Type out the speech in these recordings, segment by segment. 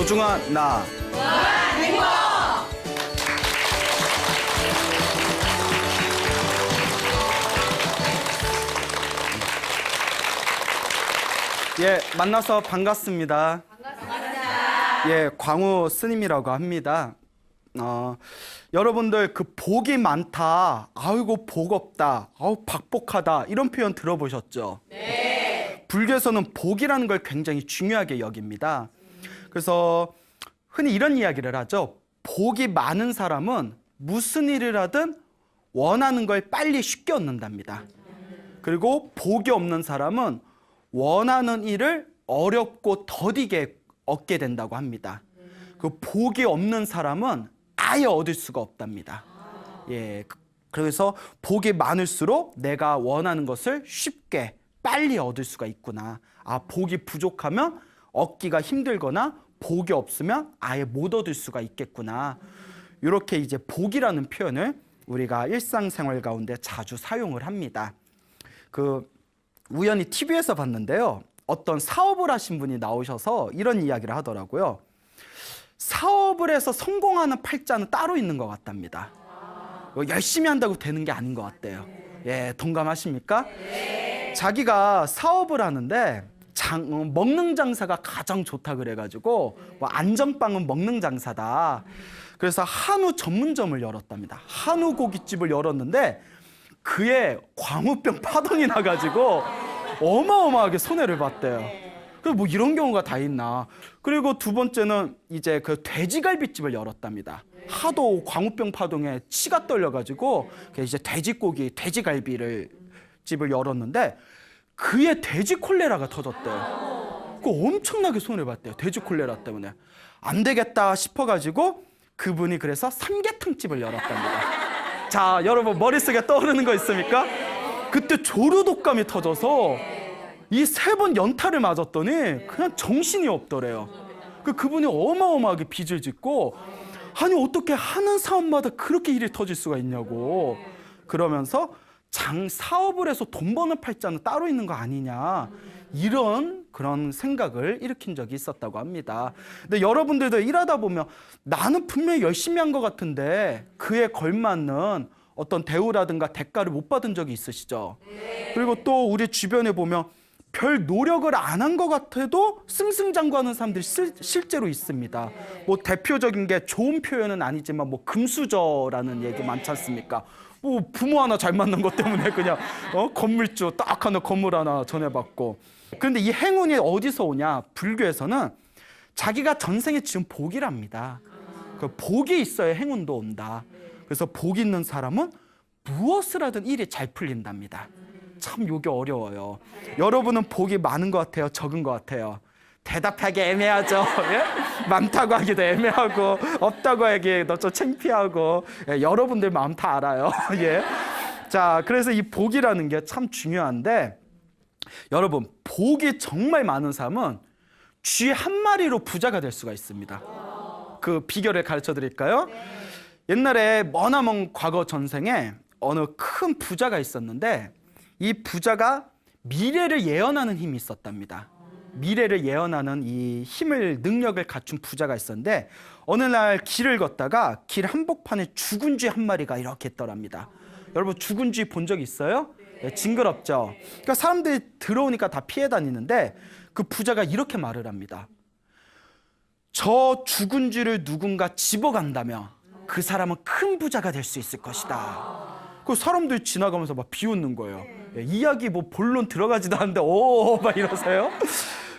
소중한 나. 예, 만나서 반갑습니다. 예, 광우 스님이라고 합니다. 여러분들 그 복이 많다, 아이고 복 없다, 아우 박복하다 이런 표현 들어보셨죠? 네. 불교에서는 복이라는 걸 굉장히 중요하게 여깁니다. 그래서 흔히 이런 이야기를 하죠. 복이 많은 사람은 무슨 일을 하든 원하는 걸 빨리 쉽게 얻는답니다. 그리고 복이 없는 사람은 원하는 일을 어렵고 더디게 얻게 된다고 합니다. 그 복이 없는 사람은 아예 얻을 수가 없답니다. 예, 그래서 복이 많을수록 내가 원하는 것을 쉽게 빨리 얻을 수가 있구나. 아, 복이 부족하면 얻기가 힘들거나 복이 없으면 아예 못 얻을 수가 있겠구나. 이렇게 이제 복이라는 표현을 우리가 일상생활 가운데 자주 사용을 합니다. 우연히 TV에서 봤는데요. 어떤 사업을 하신 분이 나오셔서 이런 이야기를 하더라고요. 사업을 해서 성공하는 팔자는 따로 있는 것 같답니다. 열심히 한다고 되는 게 아닌 것 같대요. 예, 동감하십니까? 자기가 사업을 하는데 먹는 장사가 가장 좋다 그래가지고 안전빵은 먹는 장사다. 그래서 한우 전문점을 열었답니다. 한우 고깃집을 열었는데 그의 광우병 파동이 나가지고 어마어마하게 손해를 봤대요. 그래서 뭐 이런 경우가 다 있나. 그리고 두 번째는 이제 그 돼지갈비집을 열었답니다. 하도 광우병 파동에 치가 떨려가지고 이제 돼지갈비를 집을 열었는데 그의 돼지 콜레라가 터졌대요. 그 엄청나게 손해를 봤대요. 돼지 콜레라 때문에. 안 되겠다 싶어가지고 그분이 그래서 삼계탕집을 열었답니다. 자, 여러분 머릿속에 떠오르는 거 있습니까? 그때 조류독감이 터져서 이 3번 연타를 맞았더니 그냥 정신이 없더래요. 그분이 어마어마하게 빚을 짓고 아니 어떻게 하는 사업마다 그렇게 일이 터질 수가 있냐고 그러면서 사업을 해서 돈 버는 팔자는 따로 있는 거 아니냐 그런 생각을 일으킨 적이 있었다고 합니다. 근데 여러분들도 일하다 보면 나는 분명히 열심히 한 것 같은데 그에 걸맞는 어떤 대우라든가 대가를 못 받은 적이 있으시죠? 그리고 또 우리 주변에 보면 별 노력을 안 한 것 같아도 승승장구하는 사람들이 실제로 있습니다. 뭐 대표적인 게 좋은 표현은 아니지만 뭐 금수저라는 얘기 많지 않습니까? 뭐 부모 하나 잘 만난 것 때문에 그냥 건물주 딱 하나 건물 하나 전해받고. 그런데 이 행운이 어디서 오냐? 불교에서는 자기가 전생에 지은 복이랍니다. 그 복이 있어야 행운도 온다. 그래서 복 있는 사람은 무엇을 하든 일이 잘 풀린답니다. 참 이게 어려워요. 여러분은 복이 많은 것 같아요? 적은 것 같아요? 대답하기 애매하죠. 예? 많다고 하기도 애매하고 없다고 하기도 좀 창피하고 예, 여러분들 마음 다 알아요. 예. 자, 그래서 이 복이라는 게 참 중요한데 여러분 복이 정말 많은 사람은 쥐 한 마리로 부자가 될 수가 있습니다. 그 비결을 가르쳐 드릴까요? 옛날에 머나먼 과거 전생에 어느 큰 부자가 있었는데 이 부자가 미래를 예언하는 힘이 있었답니다. 미래를 예언하는 이 능력을 갖춘 부자가 있었는데 어느 날 길을 걷다가 길 한복판에 죽은 쥐 한 마리가 이렇게 있더랍니다. 여러분 죽은 쥐 본 적 있어요? 네, 징그럽죠? 그러니까 사람들이 들어오니까 다 피해 다니는데 그 부자가 이렇게 말을 합니다. 저 죽은 쥐를 누군가 집어간다면 그 사람은 큰 부자가 될 수 있을 것이다. 그 사람들이 지나가면서 막 비웃는 거예요. 예, 이야기 뭐 본론 들어가지도 않는데 막 이러세요?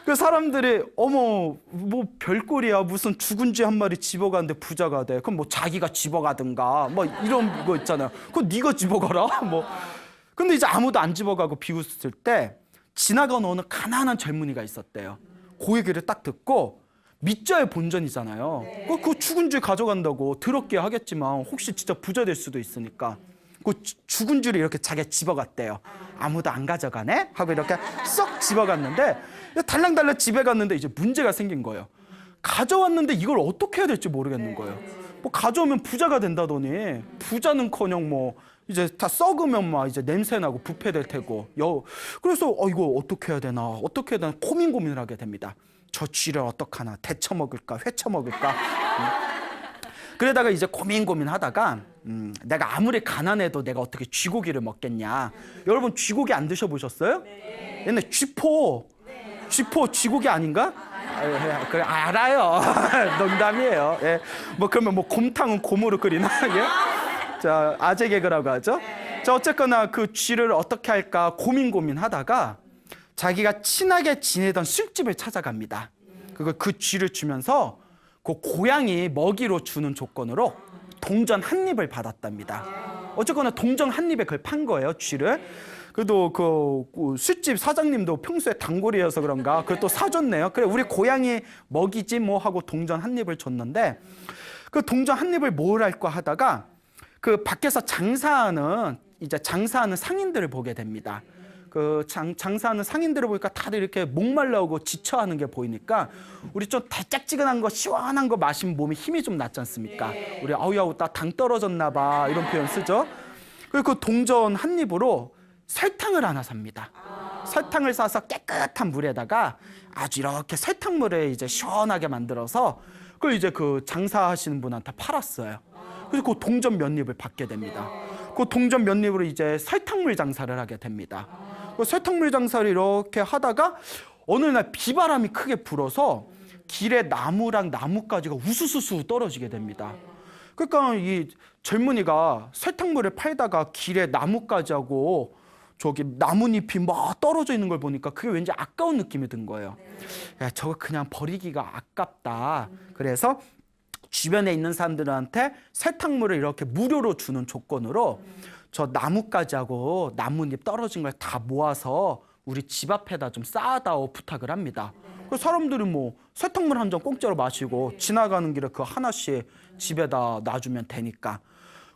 그 사람들이 어머 뭐 별꼴이야 무슨 죽은 쥐 한 마리 집어가는데 부자가 돼. 그럼 뭐 자기가 집어가든가 뭐 이런 거 있잖아요. 그거 네가 집어가라 뭐. 근데 이제 아무도 안 집어가고 비웃을 때 지나가는 어느 가난한 젊은이가 있었대요. 그 얘기를 딱 듣고 믿자의 본전이잖아요. 그 죽은 쥐 가져간다고 더럽게 하겠지만 혹시 진짜 부자 될 수도 있으니까 그 죽은 쥐를 이렇게 자기가 집어갔대요. 아무도 안 가져가네? 하고 이렇게 쏙 집어갔는데 달랑달랑 집에 갔는데 이제 문제가 생긴 거예요. 가져왔는데 이걸 어떻게 해야 될지 모르겠는 거예요. 뭐 가져오면 부자가 된다더니 부자는커녕 뭐 이제 다 썩으면 막 이제 냄새 나고 부패될 테고. 그래서 이거 어떻게 해야 되나? 어떻게 해야 되나? 고민을 하게 됩니다. 저 쥐를 어떡하나? 데쳐 먹을까? 회쳐 먹을까? 그러다가 이제 고민하다가 내가 아무리 가난해도 내가 어떻게 쥐고기를 먹겠냐? 여러분 쥐고기 안 드셔보셨어요? 네. 옛날 쥐포 쥐고기 아닌가? 그래 알아요. 농담이에요. 예. 뭐 그러면 뭐 곰탕은 곰으로 끓이나? 예? 자 아재 개그라고 하죠. 자 어쨌거나 그 쥐를 어떻게 할까 고민하다가 자기가 친하게 지내던 술집을 찾아갑니다. 그 쥐를 주면서 그 고양이 먹이로 주는 조건으로 동전 한 입을 받았답니다. 어쨌거나 동전 한 입에 그걸 판 거예요, 쥐를. 그래도 그 술집 사장님도 평소에 단골이어서 그런가 그걸 또 사줬네요. 그래 우리 고양이 먹이지 뭐 하고 동전 한 입을 줬는데 그 동전 한 입을 뭘 할까 하다가 그 밖에서 장사하는 상인들을 보게 됩니다. 그 장사하는 상인들을 보니까 다들 이렇게 목말라오고 지쳐하는 게 보이니까 우리 좀 달짝지근한 거 시원한 거 마시면 몸에 힘이 좀 났지 않습니까? 우리 아우야우 나 당 떨어졌나 봐 이런 표현 쓰죠. 그리고 그 동전 한 입으로 설탕을 하나 삽니다. 설탕을 싸서 깨끗한 물에다가 아주 이렇게 설탕물에 이제 시원하게 만들어서 그걸 이제 그 장사하시는 분한테 팔았어요. 그래서 그 동전 몇 입을 받게 됩니다. 그 동전 몇 입으로 이제 설탕물 장사를 하게 됩니다. 그 설탕물 장사를 이렇게 하다가 어느 날 비바람이 크게 불어서 길에 나무랑 나뭇가지가 우수수수 떨어지게 됩니다. 그러니까 이 젊은이가 설탕물을 팔다가 길에 나뭇가지하고 저기 나뭇잎이 막 떨어져 있는 걸 보니까 그게 왠지 아까운 느낌이 든 거예요. 야, 저거 그냥 버리기가 아깝다. 그래서 주변에 있는 사람들한테 설탕물을 이렇게 무료로 주는 조건으로 저 나뭇가지하고 나뭇잎 떨어진 걸 다 모아서 우리 집 앞에다 좀 쌓아다오 부탁을 합니다. 그 사람들이 뭐 설탕물 한 잔 공짜로 마시고 지나가는 길에 그 하나씩 집에다 놔주면 되니까.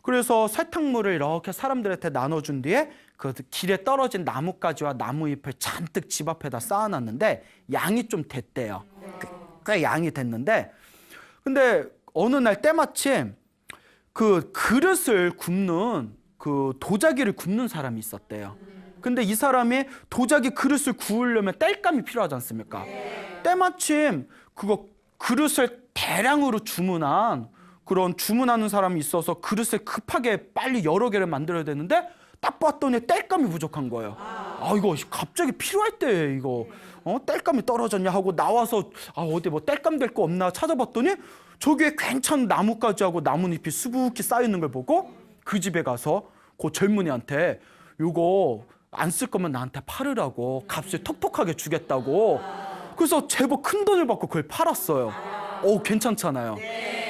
그래서 설탕물을 이렇게 사람들한테 나눠준 뒤에 그 길에 떨어진 나뭇가지와 나무잎을 잔뜩 집 앞에다 쌓아놨는데 양이 좀 됐대요. 꽤 양이 됐는데 근데 어느 날 때마침 그 그릇을 굽는 그 도자기를 굽는 사람이 있었대요. 근데 이 사람이 도자기 그릇을 구우려면 땔감이 필요하지 않습니까? 때마침 그거 그릇을 대량으로 주문하는 사람이 있어서 그릇을 급하게 빨리 여러 개를 만들어야 되는데 딱 봤더니 땔감이 부족한 거예요. 이거 갑자기 필요할 때 이거 땔감이 떨어졌냐 하고 나와서 어디 뭐 땔감 될 거 없나 찾아봤더니 저기에 괜찮은 나뭇가지하고 나뭇잎이 수북히 쌓여 있는 걸 보고 그 집에 가서 그 젊은이한테 이거 안 쓸 거면 나한테 팔으라고 값을 톡톡하게 주겠다고. 그래서 제법 큰 돈을 받고 그걸 팔았어요. 괜찮잖아요.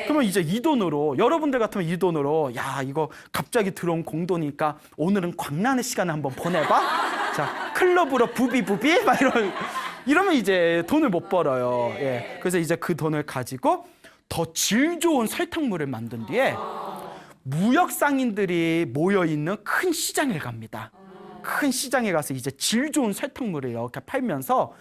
그러면 이제 이 돈으로 여러분들 같으면 이 돈으로 야 이거 갑자기 들어온 공돈이니까 오늘은 광란의 시간을 한번 보내봐. 자 클럽으로 부비 막 이러면 이제 돈을 못 벌어요. 예. 그래서 이제 그 돈을 가지고 더 질 좋은 설탕물을 만든 뒤에 무역 상인들이 모여 있는 큰 시장에 갑니다. 큰 시장에 가서 이제 질 좋은 설탕물을 이렇게 팔면서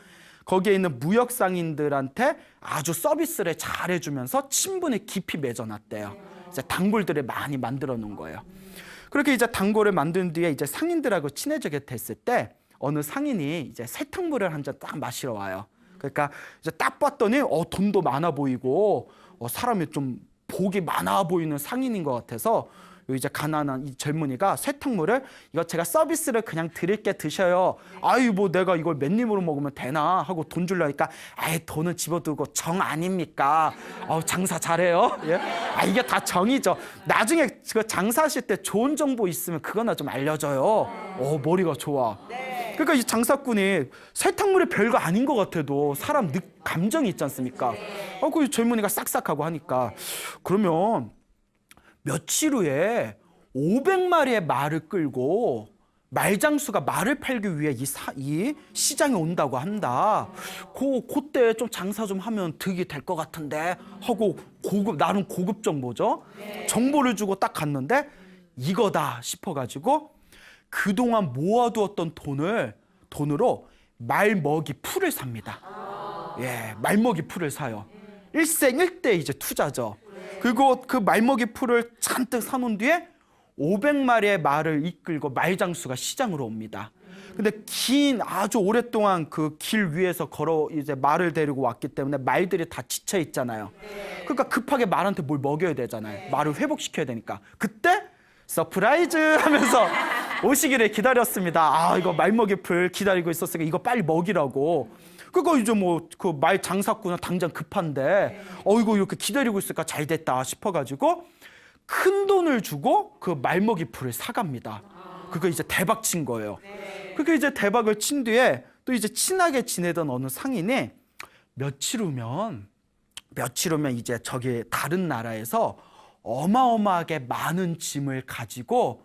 거기에 있는 무역 상인들한테 아주 서비스를 잘 해주면서 친분을 깊이 맺어놨대요. 이제 단골들을 많이 만들어 놓은 거예요. 그렇게 이제 단골을 만든 뒤에 이제 상인들하고 친해지게 됐을 때 어느 상인이 이제 설탕물을 한 잔 딱 마시러 와요. 그러니까 이제 딱 봤더니 돈도 많아 보이고 사람이 좀 복이 많아 보이는 상인인 것 같아서 이제 가난한 이 젊은이가 설탕물을 이거 제가 서비스를 그냥 드릴게 드셔요. 뭐 내가 이걸 몇 입으로 먹으면 되나 하고 돈 주려니까 돈은 집어두고 정 아닙니까? 장사 잘해요. 예? 이게 다 정이죠. 나중에 그 장사하실 때 좋은 정보 있으면 그거나 좀 알려줘요. 머리가 좋아. 그러니까 이 장사꾼이 설탕물이 별거 아닌 것 같아도 사람 감정이 있지 않습니까? 그 젊은이가 싹싹하고 하니까 그러면 며칠 후에 500마리의 말을 끌고 말장수가 말을 팔기 위해 이 시장에 온다고 한다. 그때 좀 장사 좀 하면 득이 될 것 같은데 하고 나름 고급 정보죠. 정보를 주고 딱 갔는데 이거다 싶어가지고 그동안 모아두었던 돈으로 말먹이 풀을 삽니다. 말먹이 풀을 사요. 일생일대 이제 투자죠. 그리고 그 말먹이 풀을 잔뜩 사놓은 뒤에 500마리의 말을 이끌고 말장수가 시장으로 옵니다. 근데 아주 오랫동안 그 길 위에서 이제 말을 데리고 왔기 때문에 말들이 다 지쳐 있잖아요. 그러니까 급하게 말한테 뭘 먹여야 되잖아요. 말을 회복시켜야 되니까. 그때 서프라이즈 하면서 오시기를 기다렸습니다. 이거 말먹이풀 기다리고 있었으니까 이거 빨리 먹이라고. 그거 이제 뭐 그 말 장사꾼은 당장 급한데 이거 이렇게 기다리고 있으니까 잘 됐다 싶어가지고 큰 돈을 주고 그 말먹이풀을 사갑니다. 그거 이제 대박 친 거예요. 그게 이제 대박을 친 뒤에 또 이제 친하게 지내던 어느 상인이 며칠 후면 이제 저기 다른 나라에서 어마어마하게 많은 짐을 가지고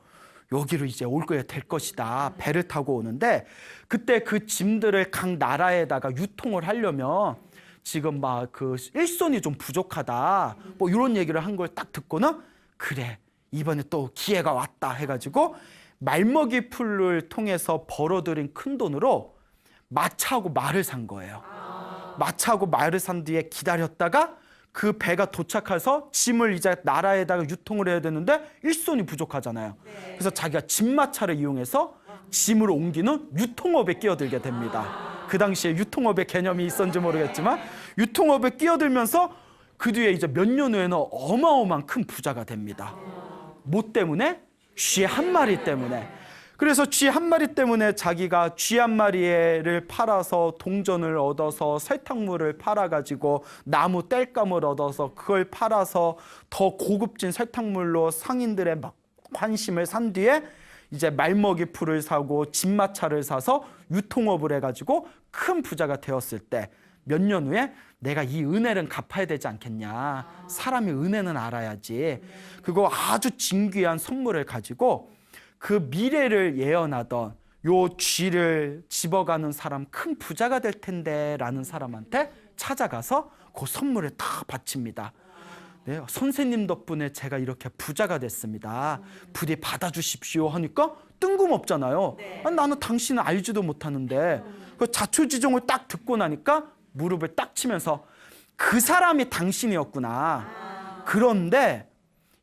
여기로 이제 올 거야 될 것이다. 배를 타고 오는데 그때 그 짐들을 각 나라에다가 유통을 하려면 지금 막 그 일손이 좀 부족하다. 뭐 이런 얘기를 한 걸 딱 듣고는 그래 이번에 또 기회가 왔다 해가지고 말먹이 풀을 통해서 벌어들인 큰 돈으로 마차하고 말을 산 거예요. 마차하고 말을 산 뒤에 기다렸다가 그 배가 도착해서 짐을 이제 나라에다가 유통을 해야 되는데 일손이 부족하잖아요. 그래서 자기가 짐마차를 이용해서 짐을 옮기는 유통업에 끼어들게 됩니다. 그 당시에 유통업의 개념이 있었는지 모르겠지만 유통업에 끼어들면서 그 뒤에 이제 몇 년 후에는 어마어마한 큰 부자가 됩니다. 뭐 때문에? 쥐 한 마리 때문에. 그래서 쥐 한 마리 때문에 자기가 쥐 한 마리를 팔아서 동전을 얻어서 설탕물을 팔아가지고 나무 땔감을 얻어서 그걸 팔아서 더 고급진 설탕물로 상인들의 관심을 산 뒤에 이제 말먹이 풀을 사고 진마차를 사서 유통업을 해가지고 큰 부자가 되었을 때 몇 년 후에 내가 이 은혜는 갚아야 되지 않겠냐. 사람이 은혜는 알아야지. 그거 아주 진귀한 선물을 가지고 그 미래를 예언하던 요 쥐를 집어가는 사람 큰 부자가 될 텐데 라는 사람한테 찾아가서 그 선물을 다 바칩니다. 네, 선생님 덕분에 제가 이렇게 부자가 됐습니다. 부디 받아주십시오 하니까 뜬금없잖아요. 아니, 나는 당신을 알지도 못하는데 그 자초지종을 딱 듣고 나니까 무릎을 딱 치면서 그 사람이 당신이었구나. 그런데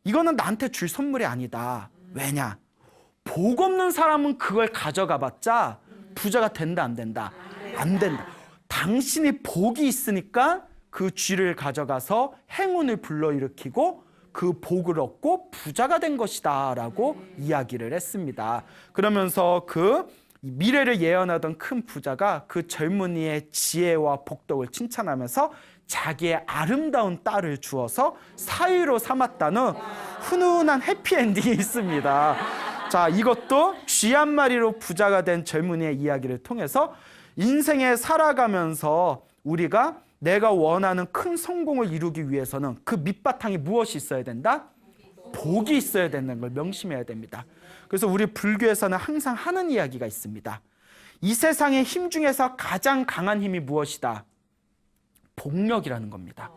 이거는 나한테 줄 선물이 아니다. 왜냐? 복 없는 사람은 그걸 가져가봤자 부자가 된다 안 된다? 안 된다. 당신이 복이 있으니까 그 쥐를 가져가서 행운을 불러일으키고 그 복을 얻고 부자가 된 것이다 라고 이야기를 했습니다. 그러면서 그 미래를 예언하던 큰 부자가 그 젊은이의 지혜와 복덕을 칭찬하면서 자기의 아름다운 딸을 주어서 사위로 삼았다는 훈훈한 해피엔딩이 있습니다. 자, 이것도 쥐 한 마리로 부자가 된 젊은이의 이야기를 통해서 인생에 살아가면서 우리가 내가 원하는 큰 성공을 이루기 위해서는 그 밑바탕에 무엇이 있어야 된다? 복이 있어야 된다는 걸 명심해야 됩니다. 그래서 우리 불교에서는 항상 하는 이야기가 있습니다. 이 세상의 힘 중에서 가장 강한 힘이 무엇이다? 복력이라는 겁니다.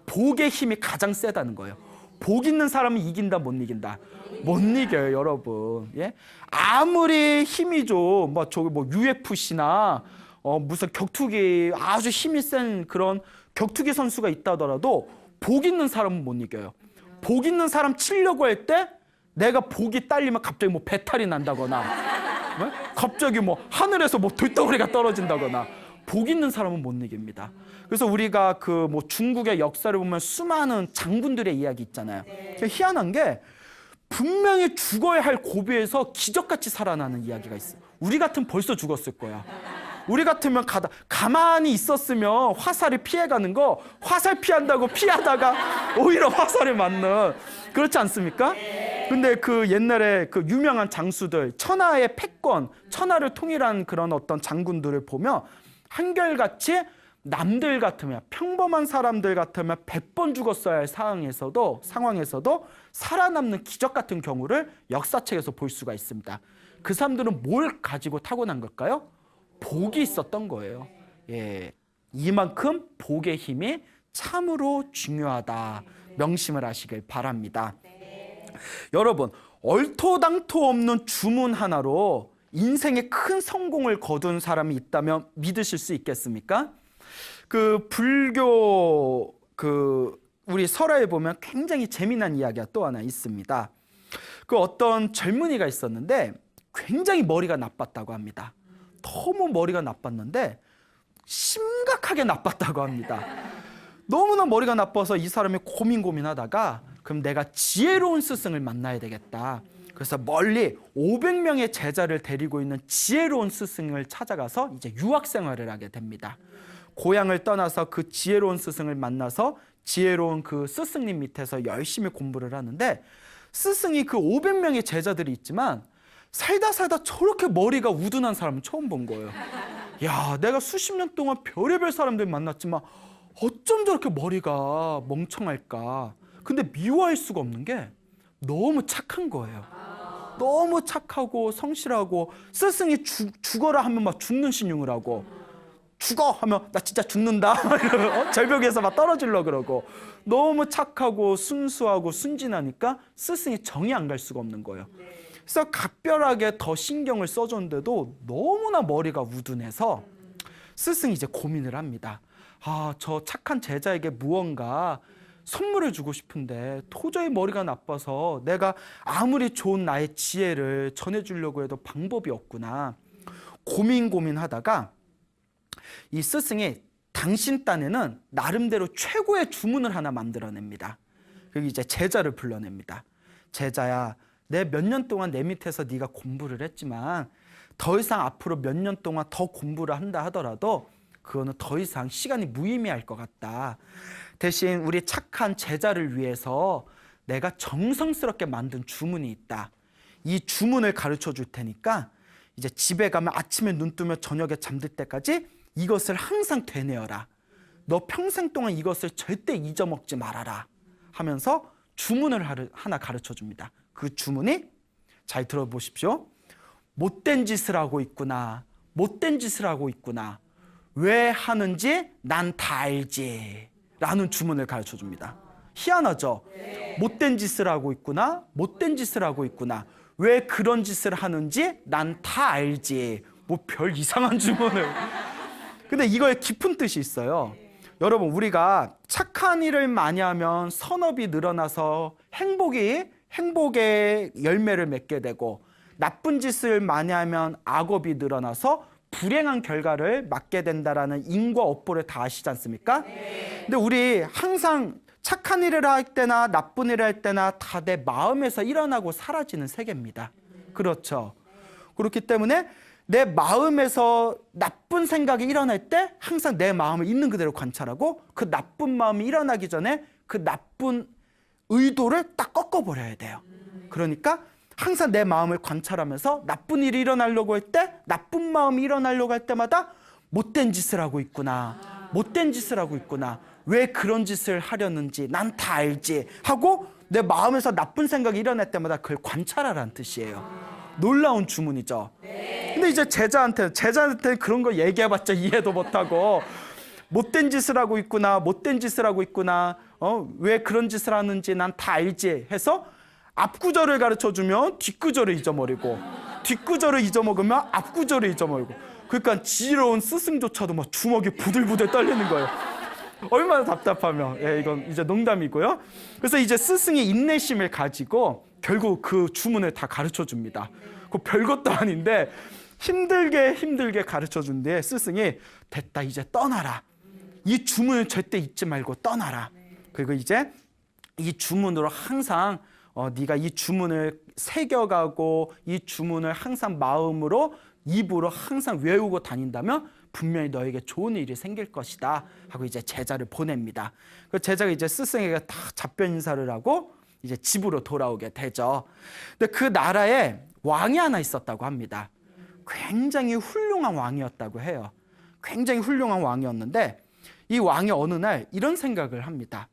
복의 힘이 가장 세다는 거예요. 복 있는 사람은 이긴다, 못 이긴다? 못 이겨요, 여러분. 예? 아무리 힘이 좀 UFC나 무슨 격투기 아주 힘이 센 그런 격투기 선수가 있다더라도 복 있는 사람은 못 이겨요. 복 있는 사람 치려고 할 때 내가 복이 딸리면 갑자기 뭐 배탈이 난다거나 갑자기 뭐 하늘에서 뭐 돌덩어리가 떨어진다거나 복 있는 사람은 못 이깁니다. 그래서 우리가 그 뭐 중국의 역사를 보면 수많은 장군들의 이야기 있잖아요. 희한한 게 분명히 죽어야 할 고비에서 기적같이 살아나는 이야기가 있어요. 우리 같으면 벌써 죽었을 거야. 우리 같으면 가만히 있었으면 화살을 피해가는 거 화살 피한다고 피하다가 오히려 화살을 맞는 그렇지 않습니까? 근데 그 옛날에 그 유명한 장수들 천하의 패권, 천하를 통일한 그런 어떤 장군들을 보면 한결같이 남들 같으면 평범한 사람들 같으면 100번 죽었어야 할 상황에서도 살아남는 기적 같은 경우를 역사책에서 볼 수가 있습니다. 그 사람들은 뭘 가지고 타고난 걸까요? 복이 있었던 거예요. 예, 이만큼 복의 힘이 참으로 중요하다. 명심을 하시길 바랍니다. 여러분, 얼토당토 없는 주문 하나로 인생에 큰 성공을 거둔 사람이 있다면 믿으실 수 있겠습니까? 그 불교 우리 설화에 보면 굉장히 재미난 이야기가 또 하나 있습니다. 그 어떤 젊은이가 있었는데 굉장히 머리가 나빴다고 합니다. 너무 머리가 나빴는데 심각하게 나빴다고 합니다. 너무나 머리가 나빠서 이 사람이 고민하다가 그럼 내가 지혜로운 스승을 만나야 되겠다. 그래서 멀리 500명의 제자를 데리고 있는 지혜로운 스승을 찾아가서 이제 유학 생활을 하게 됩니다. 고향을 떠나서 그 지혜로운 스승을 만나서 지혜로운 그 스승님 밑에서 열심히 공부를 하는데, 스승이 그 500명의 제자들이 있지만 살다 저렇게 머리가 우둔한 사람은 처음 본 거예요. 야, 내가 수십 년 동안 별의별 사람들 만났지만 어쩜 저렇게 머리가 멍청할까. 근데 미워할 수가 없는 게 너무 착한 거예요. 너무 착하고 성실하고, 스승이 죽어라 하면 막 죽는 신용을 하고, 죽어 하면 나 진짜 죽는다 절벽에서 막 떨어지려고 그러고, 너무 착하고 순수하고 순진하니까 스승이 정이 안 갈 수가 없는 거예요. 그래서 각별하게 더 신경을 써줬는데도 너무나 머리가 우둔해서 스승이 이제 고민을 합니다. 아, 저 착한 제자에게 무언가 선물을 주고 싶은데 도저히 머리가 나빠서 내가 아무리 좋은 나의 지혜를 전해주려고 해도 방법이 없구나. 고민하다가 이 스승이 당신 딴에는 나름대로 최고의 주문을 하나 만들어냅니다. 그리고 이제 제자를 불러냅니다. 제자야, 내 몇 년 동안 내 밑에서 네가 공부를 했지만 더 이상 앞으로 몇 년 동안 더 공부를 한다 하더라도 그거는 더 이상 시간이 무의미할 것 같다. 대신 우리 착한 제자를 위해서 내가 정성스럽게 만든 주문이 있다. 이 주문을 가르쳐 줄 테니까 이제 집에 가면 아침에 눈 뜨면 저녁에 잠들 때까지 이것을 항상 되뇌어라. 너 평생 동안 이것을 절대 잊어먹지 말아라 하면서 주문을 하나 가르쳐 줍니다. 그 주문이, 잘 들어보십시오. 못된 짓을 하고 있구나. 못된 짓을 하고 있구나. 왜 하는지 난 다 알지 라는 주문을 가르쳐 줍니다. 희한하죠? 못된 짓을 하고 있구나. 못된 짓을 하고 있구나. 왜 그런 짓을 하는지 난 다 알지. 뭐 별 이상한 주문을. 근데 이거에 깊은 뜻이 있어요. 여러분, 우리가 착한 일을 많이 하면 선업이 늘어나서 행복의 열매를 맺게 되고, 나쁜 짓을 많이 하면 악업이 늘어나서 불행한 결과를 맞게 된다라는 인과 업보를 다 아시지 않습니까? 근데 우리 항상 착한 일을 할 때나 나쁜 일을 할 때나 다 내 마음에서 일어나고 사라지는 세계입니다. 그렇죠? 그렇기 때문에 내 마음에서 나쁜 생각이 일어날 때 항상 내 마음을 있는 그대로 관찰하고, 그 나쁜 마음이 일어나기 전에 그 나쁜 의도를 딱 꺾어버려야 돼요. 그러니까 항상 내 마음을 관찰하면서 나쁜 일이 일어나려고 할 때, 나쁜 마음이 일어나려고 할 때마다 못된 짓을 하고 있구나. 못된 짓을 하고 있구나. 왜 그런 짓을 하려는지 난 다 알지 하고 내 마음에서 나쁜 생각이 일어날 때마다 그걸 관찰하라는 뜻이에요. 놀라운 주문이죠. 근데 이제 제자한테는 그런 거 얘기해봤자 이해도 못하고, 못된 짓을 하고 있구나, 못된 짓을 하고 있구나, 왜 그런 짓을 하는지 난 다 알지 해서 앞구절을 가르쳐주면 뒷구절을 잊어버리고, 뒷구절을 잊어먹으면 앞구절을 잊어버리고, 그러니까 지혜로운 스승조차도 막 주먹이 부들부들 떨리는 거예요. 얼마나 답답하면. 이건 이제 농담이고요. 그래서 이제 스승이 인내심을 가지고 결국 그 주문을 다 가르쳐 줍니다. 그 별것도 아닌데 힘들게 가르쳐 준 뒤에 스승이, 됐다, 이제 떠나라. 이 주문을 절대 잊지 말고 떠나라. 그리고 이제 이 주문으로 항상 네가 이 주문을 새겨가고 이 주문을 항상 마음으로, 입으로 항상 외우고 다닌다면 분명히 너에게 좋은 일이 생길 것이다 하고 이제 제자를 보냅니다. 그 제자가 이제 스승에게 다 답변 인사를 하고 이제 집으로 돌아오게 되죠. 근데 그 나라에 왕이 하나 있었다고 합니다. 굉장히 훌륭한 왕이었다고 해요. 굉장히 훌륭한 왕이었는데 이 왕이 어느 날 이런 생각을 합니다.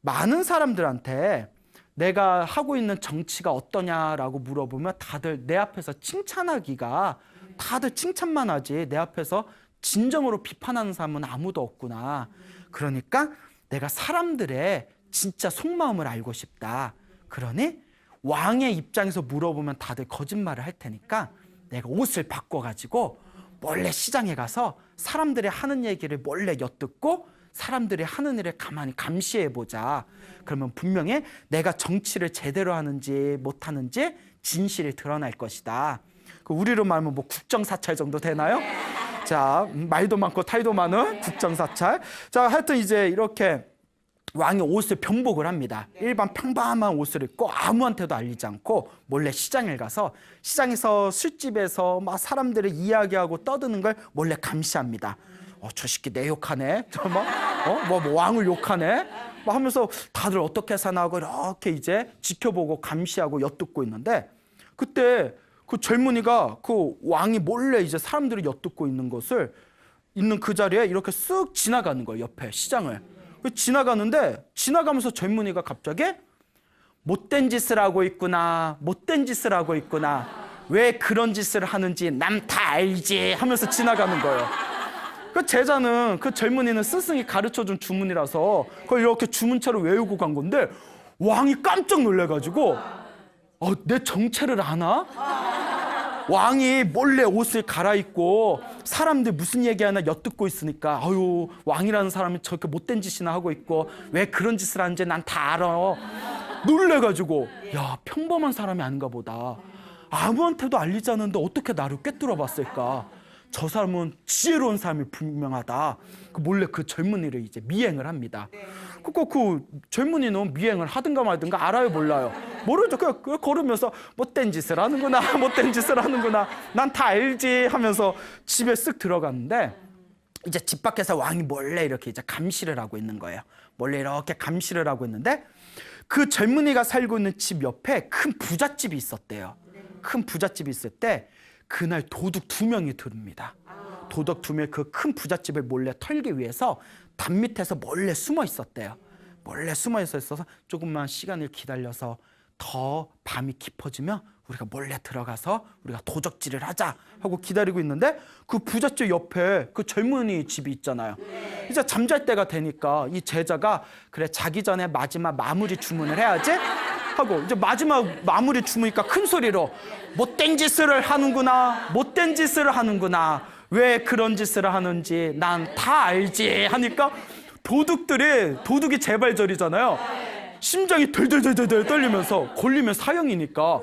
많은 사람들한테 내가 하고 있는 정치가 어떠냐라고 물어보면 다들 내 앞에서 칭찬하기가, 다들 칭찬만 하지 내 앞에서 진정으로 비판하는 사람은 아무도 없구나. 그러니까 내가 사람들의 진짜 속마음을 알고 싶다. 그러니 왕의 입장에서 물어보면 다들 거짓말을 할 테니까 내가 옷을 바꿔가지고 몰래 시장에 가서 사람들이 하는 얘기를 몰래 엿듣고 사람들이 하는 일을 가만히 감시해보자. 그러면 분명히 내가 정치를 제대로 하는지 못하는지 진실이 드러날 것이다. 우리로 말하면 뭐 국정사찰 정도 되나요? 자, 말도 많고 탈도 많은 국정사찰. 자, 하여튼 이제 이렇게 왕이 옷을 변복을 합니다. 일반 평범한 옷을 입고 아무한테도 알리지 않고 몰래 시장에 가서 시장에서 술집에서 막 사람들을 이야기하고 떠드는 걸 몰래 감시합니다. 저 새끼 내 욕하네. 뭐 왕을 욕하네. 막 하면서 다들 어떻게 사나 하고 이렇게 이제 지켜보고 감시하고 엿듣고 있는데 그때 그 젊은이가 그 왕이 몰래 이제 사람들이 엿듣고 있는 것을 있는 그 자리에 이렇게 쓱 지나가는 거예요. 옆에 시장을. 지나가는데 지나가면서 젊은이가 갑자기 못된 짓을 하고 있구나. 못된 짓을 하고 있구나. 왜 그런 짓을 하는지 남 다 알지 하면서 지나가는 거예요. 그 제자는 그 젊은이는 스승이 가르쳐준 주문이라서 그걸 이렇게 주문처럼 외우고 간 건데 왕이 깜짝 놀래가지고 내 정체를 아나? 왕이 몰래 옷을 갈아입고 사람들 무슨 얘기하나 엿듣고 있으니까 아유 왕이라는 사람이 저렇게 못된 짓이나 하고 있고 왜 그런 짓을 하는지 난 다 알아. 놀래가지고 야 평범한 사람이 아닌가 보다. 아무한테도 알리지 않는데 어떻게 나를 꿰뚫어 봤을까. 저 사람은 지혜로운 사람이 분명하다. 몰래 그 젊은이를 이제 미행을 합니다. 그 젊은이는 미행을 하든가 말든가 알아요 몰라요? 모르죠. 그냥 걸으면서 못된 짓을 하는구나. 못된 짓을 하는구나. 난 다 알지 하면서 집에 쓱 들어갔는데 이제 집 밖에서 왕이 몰래 이렇게 이제 감시를 하고 있는 거예요. 몰래 이렇게 감시를 하고 있는데 그 젊은이가 살고 있는 집 옆에 큰 부잣집이 있었대요. 큰 부잣집이 있을 때 그날 도둑 2명이 들어옵니다. 도둑 2명이 그 큰 부잣집을 몰래 털기 위해서 담 밑에서 몰래 숨어 있었대요. 몰래 숨어 있어서 조금만 시간을 기다려서 더 밤이 깊어지면 우리가 몰래 들어가서 우리가 도적질을 하자 하고 기다리고 있는데 그 부잣집 옆에 그 젊은이 집이 있잖아요. 이제 잠잘 때가 되니까 이 제자가 그래 자기 전에 마지막 마무리 주문을 해야지 하고 이제 마지막 마무리 주문이니까 큰 소리로 못된 짓을 하는구나. 못된 짓을 하는구나. 왜 그런 짓을 하는지 난 다 알지 하니까 도둑이 재발절이잖아요. 심장이 덜덜덜덜 떨리면서 걸리면 사형이니까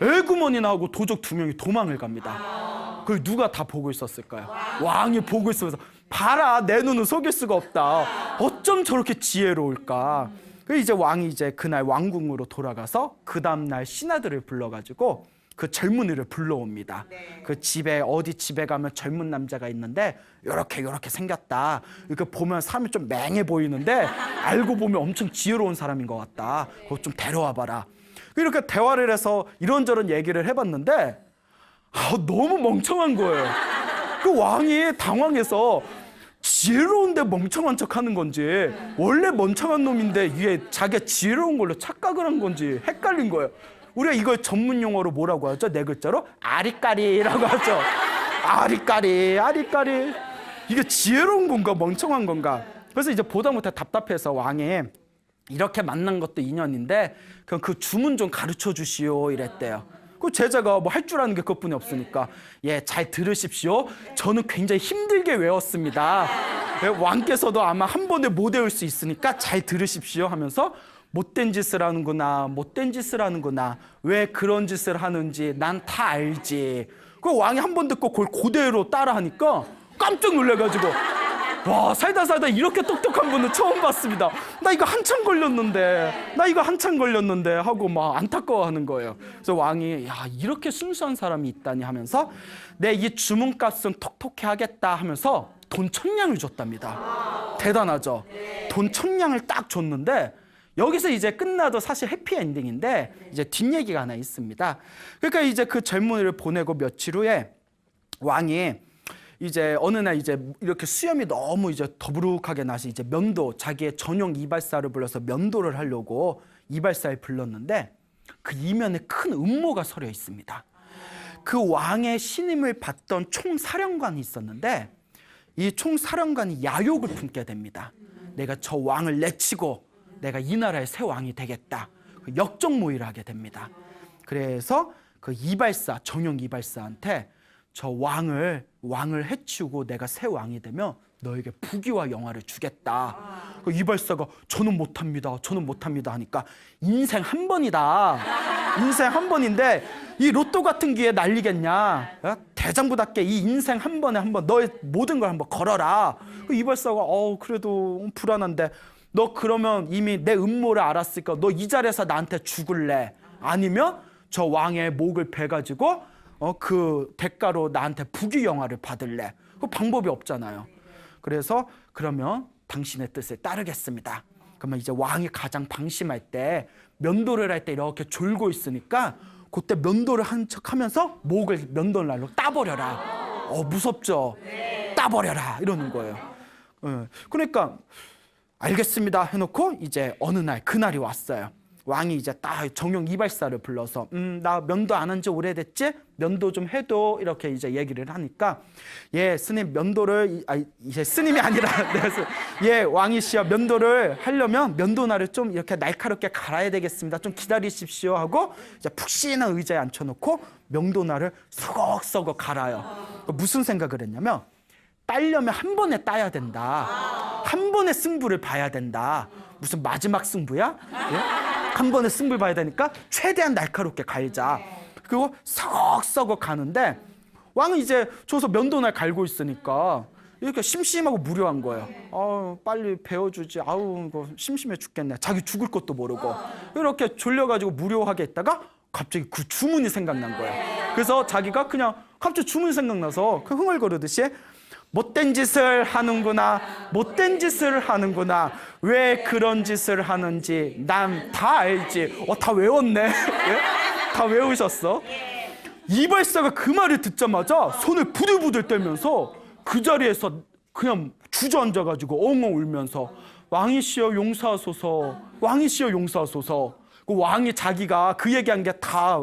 에구먼이나 하고 도적 2명이 도망을 갑니다. 그걸 누가 다 보고 있었을까요? 왕이 보고 있으면서 봐라 내 눈은 속일 수가 없다. 어쩜 저렇게 지혜로울까. 이제 왕이 이제 그날 왕궁으로 돌아가서 그 다음날 신하들을 불러가지고 그 젊은이를 불러옵니다. 그 집에 어디 집에 가면 젊은 남자가 있는데 요렇게 생겼다. 이렇게 보면 사람이 좀 맹해 보이는데 알고 보면 엄청 지혜로운 사람인 것 같다. 그거 좀 데려와 봐라. 이렇게 대화를 해서 이런저런 얘기를 해봤는데 너무 멍청한 거예요. 그 왕이 당황해서 지혜로운데 멍청한 척하는 건지 원래 멍청한 놈인데 이게 자기가 지혜로운 걸로 착각을 한 건지 헷갈린 거예요. 우리가 이걸 전문 용어로 뭐라고 하죠? 4글자로 아리까리라고 하죠. 아리까리. 이게 지혜로운 건가 멍청한 건가. 그래서 이제 보다 못해 답답해서 왕이 이렇게 만난 것도 인연인데 그럼 그 주문 좀 가르쳐 주시오 이랬대요. 그 제자가 뭐 할 줄 아는 게 그것뿐이 없으니까 잘 들으십시오. 저는 굉장히 힘들게 외웠습니다. 왕께서도 아마 한 번에 못 외울 수 있으니까 잘 들으십시오 하면서 못된 짓을 하는구나. 왜 그런 짓을 하는지 난 다 알지. 그 왕이 한 번 듣고 그걸 그대로 따라하니까 깜짝 놀래가지고 와 살다 이렇게 똑똑한 분은 처음 봤습니다. 나 이거 한참 걸렸는데 하고 막 안타까워하는 거예요. 그래서 왕이 야 이렇게 순수한 사람이 있다니 하면서 내 이 주문값은 톡톡히 하겠다 하면서 돈 1,000냥을 줬답니다. 대단하죠. 돈 1,000냥을 딱 줬는데 여기서 이제 끝나도 사실 해피엔딩인데 이제 뒷얘기가 하나 있습니다. 그러니까 이제 그 젊은이를 보내고 며칠 후에 왕이 이제 어느 날 이제 이렇게 수염이 너무 이제 더부룩하게 나서 이제 면도 자기의 전용 이발사를 불러서 면도를 하려고 이발사에 불렀는데 그 이면에 큰 음모가 서려 있습니다. 그 왕의 신임을 받던 총사령관이 있었는데 이 총사령관이 야욕을 품게 됩니다. 내가 저 왕을 내치고 내가 이 나라의 새 왕이 되겠다. 역적 모의를 하게 됩니다. 그래서 그 이발사, 전용 이발사한테 저 왕을 해치우고 내가 새 왕이 되면 너에게 부귀와 영화를 주겠다. 이발사가 저는 못합니다 하니까 인생 한 번이다. 인생 한 번인데 이 로또 같은 기회 날리겠냐? 대장부답게 이 인생 한 번에 한번 너의 모든 걸 한번 걸어라. 이발사가 그래도 불안한데 너 그러면 이미 내 음모를 알았으니까 너 이 자리에서 나한테 죽을래? 아니면 저 왕의 목을 베가지고 그 대가로 나한테 부귀 영화를 받을래? 그 방법이 없잖아요. 그래서 그러면 당신의 뜻을 따르겠습니다. 그러면 이제 왕이 가장 방심할 때 면도를 할 때 이렇게 졸고 있으니까 그때 면도를 한 척하면서 목을 면도날로 따버려라. 무섭죠? 따버려라 이러는 거예요. 그러니까 알겠습니다 해놓고 이제 어느 날 그날이 왔어요. 왕이 이제 딱 정용 이발사를 불러서 나 면도 안 한 지 오래됐지? 면도 좀 해도 이렇게 이제 얘기를 하니까 예 스님 면도를 이제 스님이 아니라 예 왕이시여 면도를 하려면 면도날을 좀 이렇게 날카롭게 갈아야 되겠습니다. 좀 기다리십시오 하고 이제 푹신한 의자에 앉혀놓고 면도날을 서걱서걱 갈아요. 무슨 생각을 했냐면 따려면 한 번에 따야 된다. 한 번에 승부를 봐야 된다. 무슨 마지막 승부야? 예? 한 번에 승부를 봐야 되니까 최대한 날카롭게 갈자. 그리고 서걱서걱 가는데 왕은 이제 저기서 면도날 갈고 있으니까 이렇게 심심하고 무료한 거예요. 빨리 배워주지. 이거 심심해 죽겠네. 자기 죽을 것도 모르고 이렇게 졸려가지고 무료하게 있다가 갑자기 그 주문이 생각난 거예요. 그래서 자기가 그냥 갑자기 주문이 생각나서 그 흥얼거리듯이 못된 짓을 하는구나. 못된 짓을 하는구나. 왜 그런 짓을 하는지 난 다 알지. 다 외웠네. 예? 다 외우셨어. 이발사가 그 말을 듣자마자 손을 부들부들 떨면서 그 자리에서 그냥 주저앉아가지고 엉엉 울면서 왕이시여 용서하소서. 왕이시여 용서하소서. 그 왕이 자기가 그 얘기한 게 다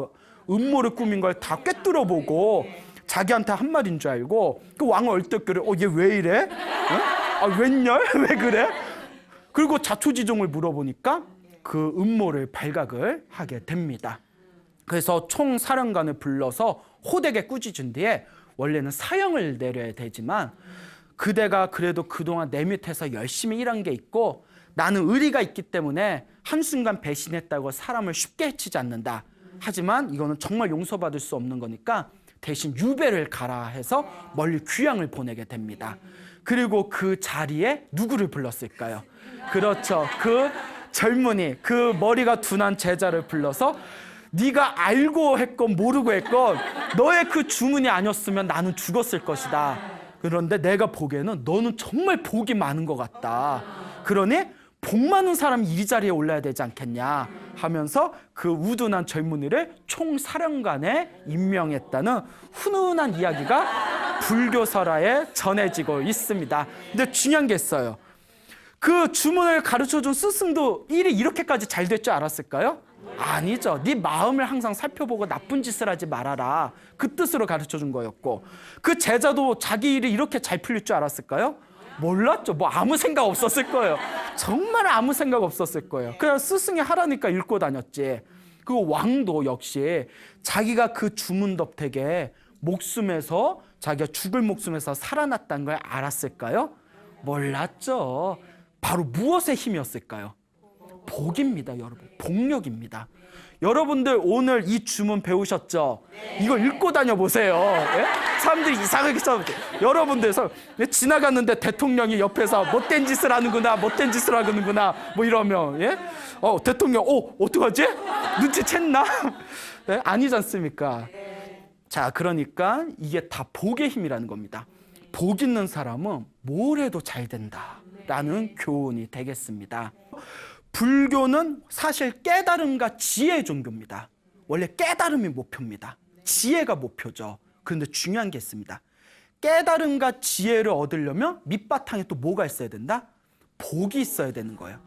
음모를 꾸민 걸 다 꿰뚫어보고 자기한테 한 말인 줄 알고 그 왕은 얼떨결에 얘 왜 이래? 웬열? 왜 그래? 그리고 자초지종을 물어보니까 그 음모를 발각을 하게 됩니다. 그래서 총사령관을 불러서 호되게 꾸짖은 뒤에 원래는 사형을 내려야 되지만 그대가 그래도 그동안 내 밑에서 열심히 일한 게 있고 나는 의리가 있기 때문에 한순간 배신했다고 사람을 쉽게 해치지 않는다. 하지만 이거는 정말 용서받을 수 없는 거니까 대신 유배를 가라 해서 멀리 귀양을 보내게 됩니다. 그리고 그 자리에 누구를 불렀을까요? 그렇죠. 그 젊은이, 그 머리가 둔한 제자를 불러서 네가 알고 했건 모르고 했건 너의 그 주문이 아니었으면 나는 죽었을 것이다. 그런데 내가 보기에는 너는 정말 복이 많은 것 같다. 그러니 복 많은 사람이 이 자리에 올라야 되지 않겠냐 하면서 그 우둔한 젊은이를 총사령관에 임명했다는 훈훈한 이야기가 불교설화에 전해지고 있습니다. 근데 중요한 게 있어요. 그 주문을 가르쳐준 스승도 일이 이렇게까지 잘 될 줄 알았을까요? 아니죠. 네 마음을 항상 살펴보고 나쁜 짓을 하지 말아라. 그 뜻으로 가르쳐준 거였고 그 제자도 자기 일이 이렇게 잘 풀릴 줄 알았을까요? 몰랐죠. 아무 생각 없었을 거예요. 정말 아무 생각 없었을 거예요. 그냥 스승이 하라니까 읽고 다녔지. 그 왕도 역시 자기가 그 주문 덕택에 목숨에서 자기가 죽을 목숨에서 살아났다는 걸 알았을까요? 몰랐죠. 바로 무엇의 힘이었을까요? 복입니다, 여러분. 복력입니다. 여러분들 오늘 이 주문 배우셨죠? 이거 읽고 다녀보세요. 예? 사람들이 이상하게 써요. 여러분들서 지나갔는데 대통령이 옆에서 못된 짓을 하는구나, 못된 짓을 하는구나 이러면 예? 대통령 어떡하지? 눈치챘나? 예? 아니지 않습니까? 자, 그러니까 이게 다 복의 힘이라는 겁니다. 복 있는 사람은 뭘 해도 잘 된다라는 교훈이 되겠습니다. 불교는 사실 깨달음과 지혜의 종교입니다. 원래 깨달음이 목표입니다. 지혜가 목표죠. 그런데 중요한 게 있습니다. 깨달음과 지혜를 얻으려면 밑바탕에 또 뭐가 있어야 된다? 복이 있어야 되는 거예요.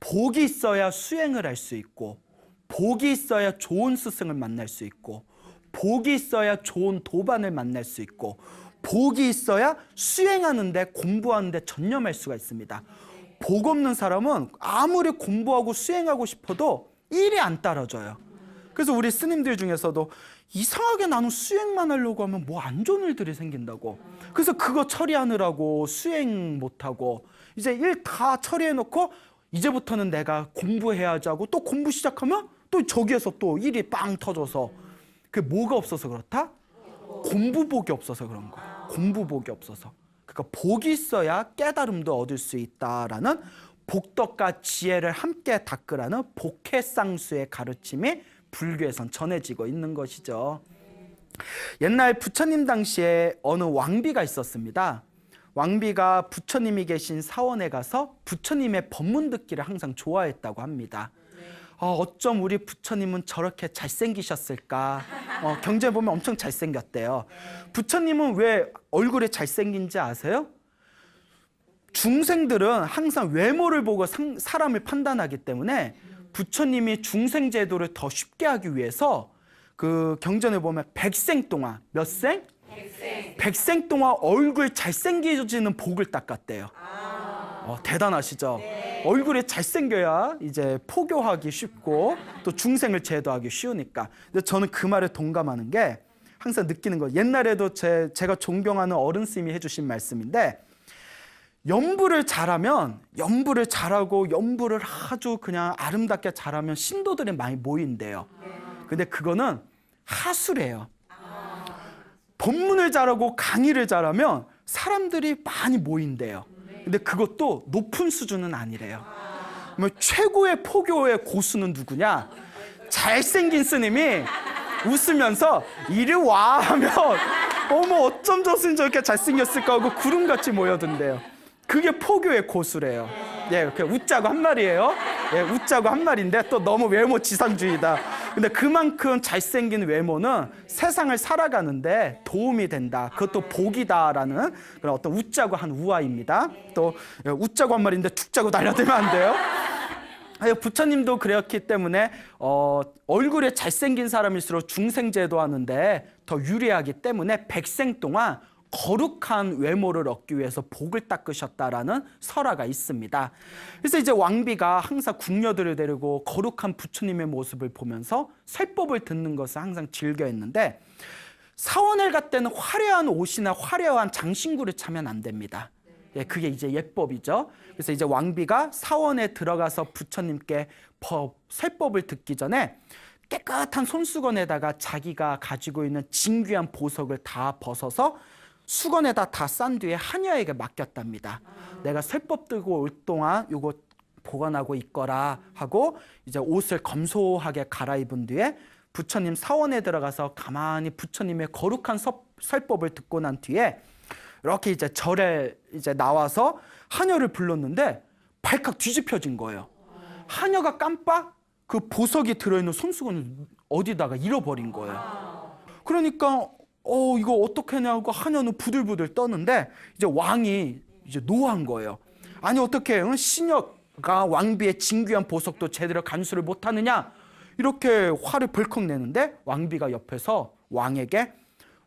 복이 있어야 수행을 할 수 있고, 복이 있어야 좋은 스승을 만날 수 있고, 복이 있어야 좋은 도반을 만날 수 있고, 복이 있어야 수행하는데 공부하는데 전념할 수가 있습니다. 복 없는 사람은 아무리 공부하고 수행하고 싶어도 일이 안 따라져요. 그래서 우리 스님들 중에서도 이상하게 나는 수행만 하려고 하면 뭐 안 좋은 일들이 생긴다고. 그래서 그거 처리하느라고 수행 못하고 이제 일 다 처리해놓고 이제부터는 내가 공부해야지 하고 또 공부 시작하면 또 저기에서 또 일이 빵 터져서 그게 뭐가 없어서 그렇다? 공부복이 없어서 그런 거야. 공부복이 없어서. 그러니까 복이 있어야 깨달음도 얻을 수 있다라는 복덕과 지혜를 함께 닦으라는 복해쌍수의 가르침이 불교에선 전해지고 있는 것이죠. 옛날 부처님 당시에 어느 왕비가 있었습니다. 왕비가 부처님이 계신 사원에 가서 부처님의 법문 듣기를 항상 좋아했다고 합니다. 어쩜 우리 부처님은 저렇게 잘생기셨을까? 경전에 보면 엄청 잘생겼대요. 부처님은 왜 얼굴이 잘생긴지 아세요? 중생들은 항상 외모를 보고 사람을 판단하기 때문에 부처님이 중생 제도를 더 쉽게 하기 위해서 그 경전에 보면 백생 동안 몇 생? 백생 동안 얼굴 잘생겨지는 복을 닦았대요. 대단하시죠? 네. 얼굴이 잘생겨야 이제 포교하기 쉽고 또 중생을 제도하기 쉬우니까. 근데 저는 그 말에 동감하는 게 항상 느끼는 거. 옛날에도 제가 존경하는 어른 스님이 해주신 말씀인데 연부를 잘하면 연부를 잘하고 연부를 아주 그냥 아름답게 잘하면 신도들이 많이 모인대요. 근데 그거는 하수래요. 법문을 잘하고 강의를 잘하면 사람들이 많이 모인대요. 근데 그것도 높은 수준은 아니래요. 최고의 포교의 고수는 누구냐? 잘생긴 스님이 웃으면서 이리 와 하면 어머 어쩜 저 스님 저렇게 잘생겼을까 하고 구름같이 모여든대요. 그게 포교의 고수래요. 예, 웃자고 한 말이에요. 예, 웃자고 한 말인데 또 너무 외모 지상주의다. 근데 그만큼 잘생긴 외모는 세상을 살아가는데 도움이 된다. 그것도 복이다라는 그런 어떤 웃자고 한 우화입니다. 또 웃자고 한 말인데 죽자고 달려들면 안 돼요. 부처님도 그랬기 때문에 얼굴에 잘생긴 사람일수록 중생제도 하는데 더 유리하기 때문에 백생 동안 거룩한 외모를 얻기 위해서 복을 닦으셨다라는 설화가 있습니다. 그래서 이제 왕비가 항상 궁녀들을 데리고 거룩한 부처님의 모습을 보면서 설법을 듣는 것을 항상 즐겨했는데 사원을 갈 때는 화려한 옷이나 화려한 장신구를 차면 안 됩니다. 예, 그게 이제 예법이죠. 그래서 이제 왕비가 사원에 들어가서 부처님께 설법을 듣기 전에 깨끗한 손수건에다가 자기가 가지고 있는 진귀한 보석을 다 벗어서 수건에다 다 싼 뒤에 하녀에게 맡겼답니다. 내가 설법 들고 올 동안 요거 보관하고 있거라 하고 이제 옷을 검소하게 갈아입은 뒤에 부처님 사원에 들어가서 가만히 부처님의 거룩한 설법을 듣고 난 뒤에 이렇게 이제 절에 이제 나와서 하녀를 불렀는데 발칵 뒤집혀진 거예요. 하녀가 깜빡 그 보석이 들어있는 손수건을 어디다가 잃어버린 거예요. 그러니까 이거 어떻게 하냐고 하녀는 부들부들 떠는데 이제 왕이 이제 노한 거예요. 아니 어떻게 신녀가 왕비의 진귀한 보석도 제대로 간수를 못하느냐 이렇게 화를 벌컥 내는데 왕비가 옆에서 왕에게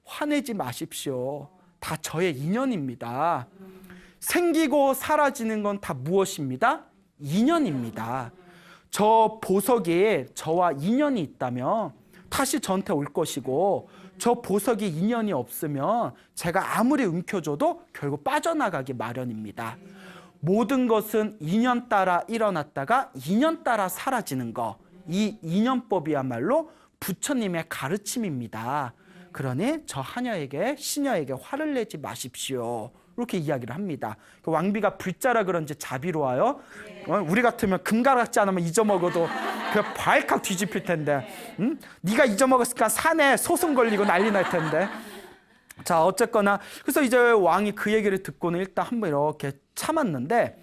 화내지 마십시오. 다 저의 인연입니다. 생기고 사라지는 건 다 무엇입니다? 인연입니다. 저 보석이 저와 인연이 있다면 다시 저한테 올 것이고 저 보석이 인연이 없으면 제가 아무리 움켜줘도 결국 빠져나가기 마련입니다. 모든 것은 인연 따라 일어났다가 인연 따라 사라지는 거. 이 인연법이야말로 부처님의 가르침입니다. 그러니 저 하녀에게 시녀에게 화를 내지 마십시오. 이렇게 이야기를 합니다. 그 왕비가 불자라 그런지 자비로워요. 우리 같으면 금가락지 하나만 잊어먹어도 그 발칵 뒤집힐 텐데, 네가 잊어먹었으니까 산에 소송 걸리고 난리 날 텐데. 자 어쨌거나 그래서 이제 왕이 그 얘기를 듣고는 일단 한번 이렇게 참았는데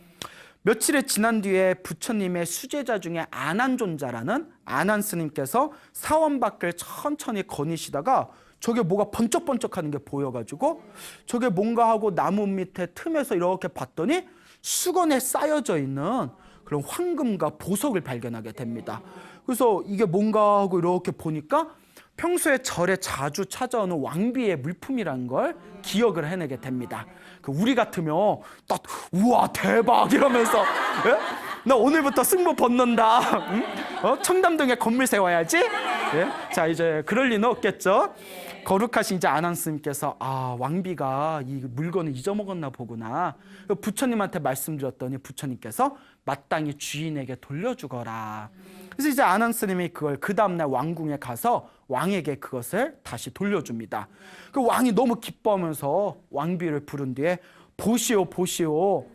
며칠이 지난 뒤에 부처님의 수제자 중에 안한존자라는 안한 스님께서 사원 밖을 천천히 거니시다가 저게 뭐가 번쩍번쩍하는 게 보여가지고 저게 뭔가 하고 나무 밑에 틈에서 이렇게 봤더니 수건에 쌓여져 있는 그런 황금과 보석을 발견하게 됩니다. 그래서 이게 뭔가 하고 이렇게 보니까 평소에 절에 자주 찾아오는 왕비의 물품이라는 걸 기억을 해내게 됩니다. 우리 같으면 딱 우와 대박 이러면서 나 오늘부터 승모 벗는다. 청담동에 건물 세워야지. 예? 자, 이제 그럴 리는 없겠죠. 거룩하신 이제 아난스님께서 왕비가 이 물건을 잊어먹었나 보구나. 부처님한테 말씀드렸더니 부처님께서 마땅히 주인에게 돌려주거라. 그래서 이제 아난스님이 그걸 그 다음날 왕궁에 가서 왕에게 그것을 다시 돌려줍니다. 그 왕이 너무 기뻐하면서 왕비를 부른 뒤에 보시오 보시오.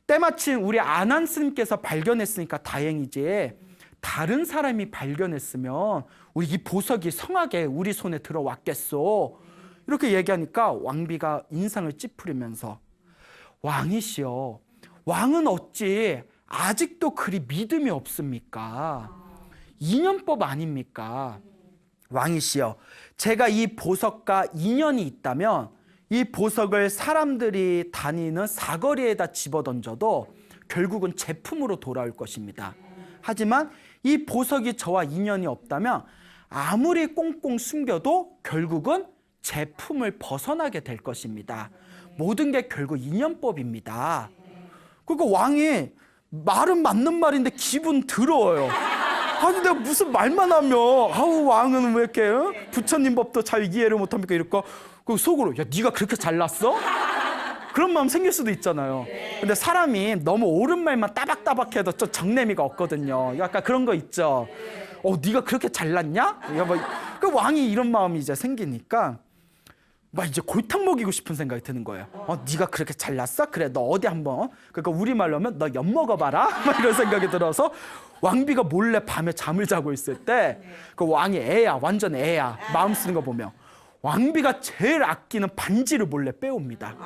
때마침 우리 아난스님께서 발견했으니까 다행이지, 다른 사람이 발견했으면 우리 이 보석이 성하게 우리 손에 들어왔겠소. 이렇게 얘기하니까 왕비가 인상을 찌푸리면서 왕이시여, 왕은 어찌 아직도 그리 믿음이 없습니까? 인연법 아닙니까? 왕이시여, 제가 이 보석과 인연이 있다면 이 보석을 사람들이 다니는 사거리에다 집어던져도 결국은 제품으로 돌아올 것입니다. 하지만 이 보석이 저와 인연이 없다면 아무리 꽁꽁 숨겨도 결국은 제품을 벗어나게 될 것입니다. 모든 게 결국 인연법입니다. 그러니까 왕이 말은 맞는 말인데 기분 더러워요. 아니 내가 무슨 말만 하면 왕은 왜 이렇게 부처님 법도 잘 이해를 못합니까? 이럴까? 그 속으로 야 네가 그렇게 잘났어? 그런 마음 생길 수도 있잖아요. 근데 사람이 너무 옳은 말만 따박따박해도 좀 정내미가 없거든요. 약간 그런 거 있죠. 네가 그렇게 잘났냐? 그 왕이 이런 마음이 이제 생기니까 막 이제 골탕 먹이고 싶은 생각이 드는 거예요. 네가 그렇게 잘났어? 그래 너 어디 한번, 그러니까 우리말로 하면 너 엿 먹어봐라. 막 이런 생각이 들어서 왕비가 몰래 밤에 잠을 자고 있을 때 그 왕이 애야, 완전 애야. 마음 쓰는 거 보면 왕비가 제일 아끼는 반지를 몰래 빼옵니다.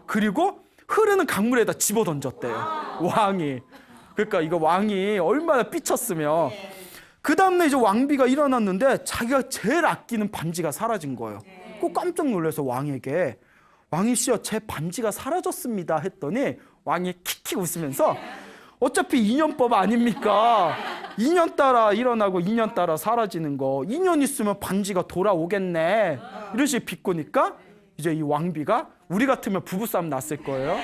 그리고 흐르는 강물에다 집어던졌대요, 왕이. 그러니까 이거 왕이 얼마나 삐쳤으면. 그 다음날 이제 왕비가 일어났는데 자기가 제일 아끼는 반지가 사라진 거예요. 꼭 깜짝 놀라서 왕에게 왕이시여 제 반지가 사라졌습니다 했더니 왕이 킥킥 웃으면서 어차피 인연법 아닙니까? 인연 따라 일어나고 인연 따라 사라지는 거, 인연 있으면 반지가 돌아오겠네. 이런 식으로 비꼬니까 이제 이 왕비가 우리 같으면 부부싸움 났을 거예요.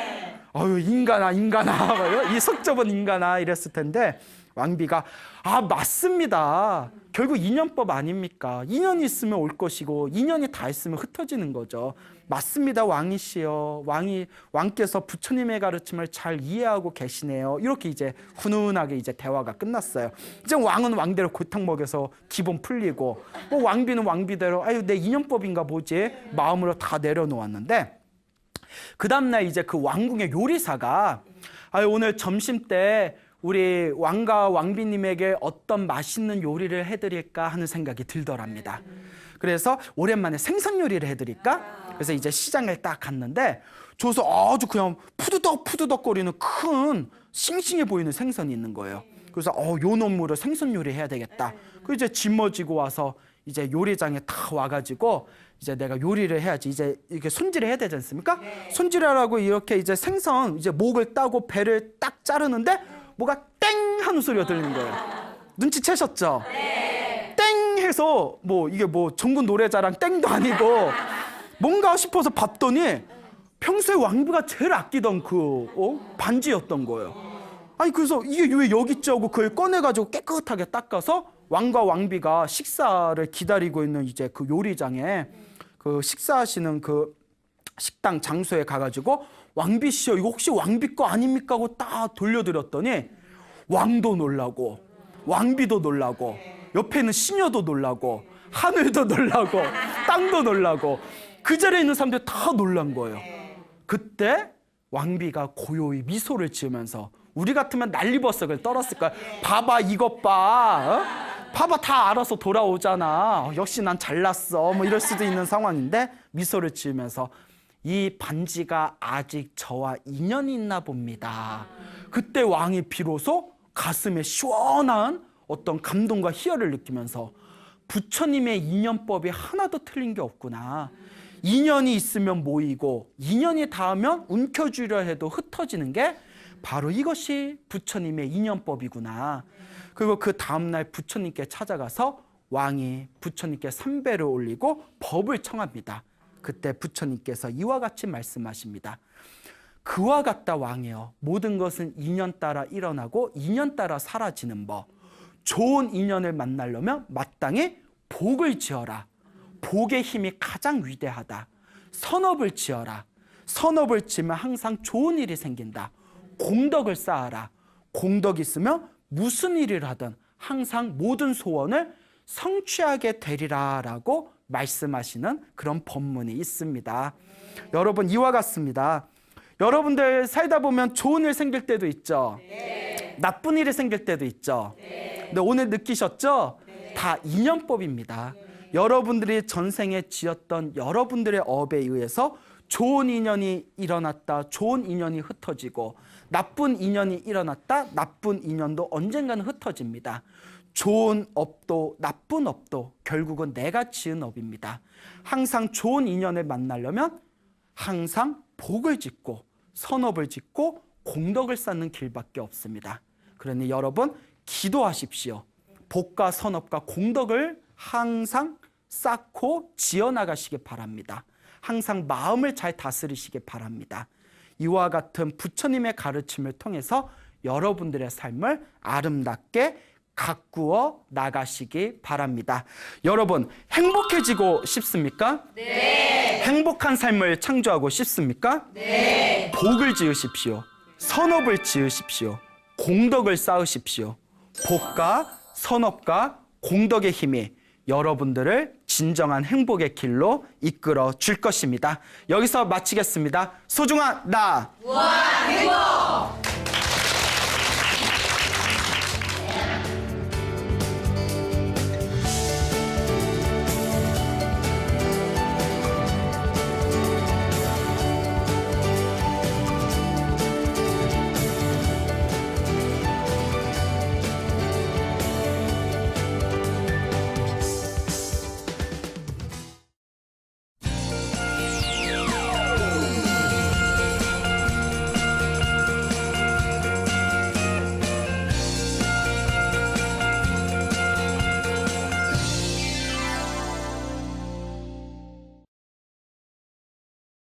아유 인간아 이 속좁은 인간아 이랬을 텐데 왕비가 맞습니다. 결국 인연법 아닙니까? 인연이 있으면 올 것이고 인연이 다 있으면 흩어지는 거죠. 맞습니다 왕이시여. 왕께서 부처님의 가르침을 잘 이해하고 계시네요. 이렇게 이제 훈훈하게 이제 대화가 끝났어요. 이제 왕은 왕대로 골탕 먹여서 기분 풀리고 왕비는 왕비대로 내 인연법인가 보지 마음으로 다 내려놓았는데, 그 다음날 이제 그 왕궁의 요리사가 오늘 점심 때 우리 왕과 왕비님에게 어떤 맛있는 요리를 해드릴까 하는 생각이 들더랍니다. 그래서 오랜만에 생선 요리를 해드릴까? 그래서 이제 시장을 딱 갔는데 줘서 아주 그냥 푸드덕거리는 큰 싱싱해 보이는 생선이 있는 거예요. 그래서 요 놈으로 생선 요리 해야 되겠다. 그 이제 짊어지고 와서 이제 요리장에 다 와가지고 이제 내가 요리를 해야지, 이제 이렇게 손질을 해야 되지 않습니까? 손질하라고 이렇게 이제 생선 이제 목을 따고 배를 딱 자르는데 뭐가 땡 하는 소리가 들리는 거예요. 눈치채셨죠? 네. 땡 해서 이게 전국 노래자랑 땡도 아니고 뭔가 싶어서 봤더니 평소에 왕비가 제일 아끼던 그 반지였던 거예요. 그래서 이게 왜 여기 있지 하고 그걸 꺼내가지고 깨끗하게 닦아서 왕과 왕비가 식사를 기다리고 있는 이제 그 요리장에 그 식사하시는 그 식당 장소에 가가지고 왕비씨요 이거 혹시 왕비 거 아닙니까 하고 딱 돌려드렸더니 왕도 놀라고 왕비도 놀라고 옆에 있는 시녀도 놀라고 하늘도 놀라고 땅도 놀라고 그 자리에 있는 사람들이 다 놀란 거예요. 그때 왕비가 고요히 미소를 지으면서 우리 같으면 난리버섯을 떨었을 거야. 봐봐 이것 봐. 봐봐 다 알아서 돌아오잖아. 역시 난 잘났어. 이럴 수도 있는 상황인데 미소를 지으면서 이 반지가 아직 저와 인연이 있나 봅니다. 그때 왕이 비로소 가슴에 시원한 어떤 감동과 희열을 느끼면서 부처님의 인연법이 하나도 틀린 게 없구나. 인연이 있으면 모이고 인연이 닿으면 움켜쥐려 해도 흩어지는 게 바로 이것이 부처님의 인연법이구나. 그리고 그 다음날 부처님께 찾아가서 왕이 부처님께 삼배를 올리고 법을 청합니다. 그때 부처님께서 이와 같이 말씀하십니다. 그와 같다 왕이여. 모든 것은 인연 따라 일어나고 인연 따라 사라지는 법. 좋은 인연을 만나려면 마땅히 복을 지어라. 복의 힘이 가장 위대하다. 선업을 지어라. 선업을 지으면 항상 좋은 일이 생긴다. 공덕을 쌓아라. 공덕이 있으면 무슨 일을 하든 항상 모든 소원을 성취하게 되리라 라고 말씀하시는 그런 본문이 있습니다. 여러분, 이와 같습니다. 여러분들 살다 보면 좋은 일 생길 때도 있죠. 네. 나쁜 일이 생길 때도 있죠. 네. 근데 오늘 느끼셨죠? 네. 다 인연법입니다. 네. 여러분들이 전생에 지었던 여러분들의 업에 의해서 좋은 인연이 일어났다, 좋은 인연이 흩어지고, 나쁜 인연이 일어났다, 나쁜 인연도 언젠가는 흩어집니다. 좋은 업도 나쁜 업도 결국은 내가 지은 업입니다. 항상 좋은 인연을 만나려면 항상 복을 짓고 선업을 짓고 공덕을 쌓는 길밖에 없습니다. 그러니 여러분, 기도하십시오. 복과 선업과 공덕을 항상 쌓고 지어나가시기 바랍니다. 항상 마음을 잘 다스리시기 바랍니다. 이와 같은 부처님의 가르침을 통해서 여러분들의 삶을 아름답게 가꾸어 나가시기 바랍니다. 여러분, 행복해지고 싶습니까? 네. 행복한 삶을 창조하고 싶습니까? 네. 복을 지으십시오. 선업을 지으십시오. 공덕을 쌓으십시오. 복과 선업과 공덕의 힘이 여러분들을 진정한 행복의 길로 이끌어 줄 것입니다. 여기서 마치겠습니다. 소중한 나 무한 행복!